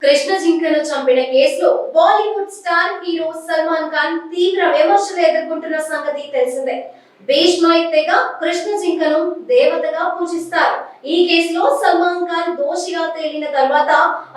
కృష్ణ జింకను చంపిన కేసులో బాలీవుడ్ స్టార్ హీరో సల్మాన్ ఖాన్ తీవ్ర విమర్శలు ఎదుర్కొంటున్న సంగతి తెలిసిందే. భీష్మాయ్ తెగ కృష్ణ జింకను దేవతగా పూజిస్తారు. ఈ కేసులో సల్మాన్ ఖాన్ దోషిగా తేలిన తర్వాత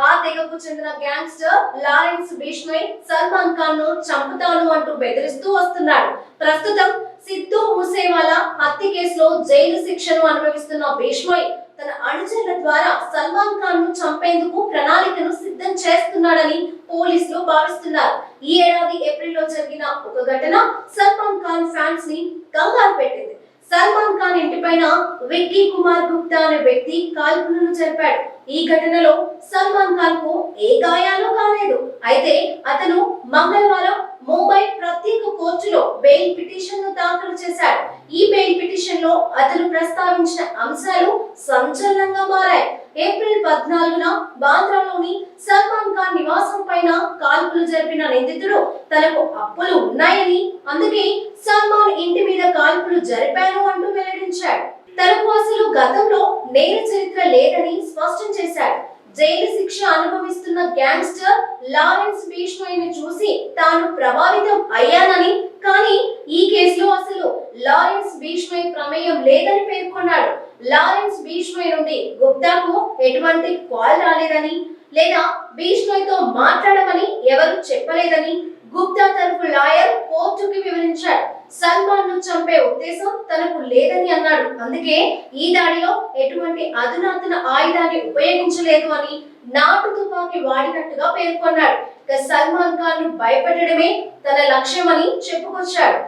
ఆ తెగకు చెందిన గ్యాంగ్స్టర్ లారెన్స్ భీష్మాయ్ సల్మాన్ ఖాన్ ను చంపుతాను అంటూ బెదిరిస్తూ వస్తున్నాడు. ప్రస్తుతం సిద్ధూ మూసేవాలా హత్య కేసులో జైలు శిక్షను అనుభవిస్తున్న భీష్మాయ్ తన అనుచరుల ద్వారా సల్మాన్ ఖాన్ ను చంపేందుకు ప్రణాళికను సిద్ధం చేస్తున్నాడని పోలీసులు భావిస్తున్నారు. ఈ ఏడాది ఏప్రిల్లో జరిగిన ఒక ఘటన సల్మాన్ ఖాన్ ఫ్యాన్స్ ని కంగారు పెట్టింది. సల్మాన్ ఖాన్ ఇంటిపైన విక్కీ కుమార్ గుప్తా అనే వ్యక్తి కాల్పులను జరిపాడు. ఈ ఘటనలో సల్మాన్ ఖాన్ కు ఏ గాయాలు కాలేదు. అయితే అతను మంగళవారం ముంబై ప్రత్యేక కోర్టులో బెయిల్ పిటిషన్ ను దాఖలు చేశాడు. ఈ బెయిల్ పిటిషన్ లో అతను ప్రస్తావించిన అంశాలు సంచలనంగా మారాయి. ఏప్రిల్ 14న బాంద్రాలోని సల్మాన్ ఖాన్ నివాసం పైన కాల్పులు జరిపిన నిందితుడు తనకు అప్పులు ఉన్నాయని, అందుకే సల్మాన్ ఇంటి మీద కాల్పులు జరిపాను అంటూ వెల్లడించాడు. తనకు అసలు గతంలో నేర చరిత్ర లేదని స్పష్టం చేశాడు. జైలు శిక్ష అనుభవిస్తున్న గ్యాంగ్స్టర్ లారెన్స్ భీష్మాయ్ ని చూసి తాను ప్రభావితం అయ్యానని, కానీ ఈ కేసులో అసలు లారెన్స్ భీష్మాయ్ ప్రమేయం లేదని పేర్కొన్నాడు. లారెన్స్ భీష్మాయ్ నుండి గుప్తాకు ఎటువంటి కాల్ రాలేదని, లేదా భీష్మాయ్ తో మాట్లాడమని ఎవరు చెప్పలేదని గుప్తా తరఫు లాయర్ కోర్టుకి వివరించాడు. సల్మాన్ ను చంపే ఉద్దేశం తనకు లేదని అన్నాడు. అందుకే ఈ దాడిలో ఎటువంటి అధునాతన ఆయుధాన్ని ఉపయోగించలేదు అని, నాటు తుపాకీ వాడినట్టుగా పేర్కొన్నాడు. సల్మాన్ ఖాన్ ను భయపెట్టడమే తన లక్ష్యమని చెప్పుకొచ్చాడు.